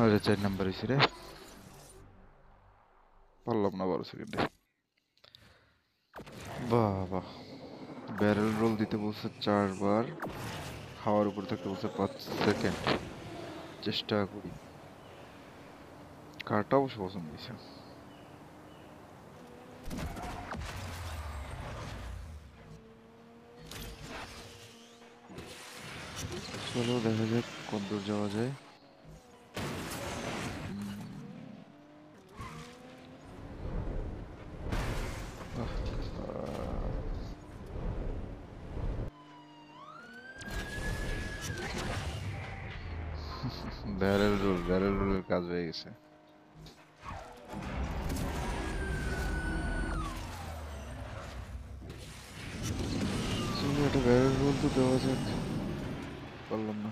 আরে 4 নাম্বার হইছে রে, পারলাম না 12 সেকেন্ডে। বাহ বাহ, ব্যারেল রোল দিতে বলছে 4 বার, খাওয়ার উপর থাকতে বলছে 5 সেকেন্ড। চেষ্টা করি। কারটা অবশ্য পছন্দ হয়েছে। চলো দেখা যাক কতদূর যাওয়া যায়। ব্যারেল রোলের কাজ হয়ে গেছে। চলো এটা ব্যারেল রোল তো দেওয়া যাক, পারলাম না।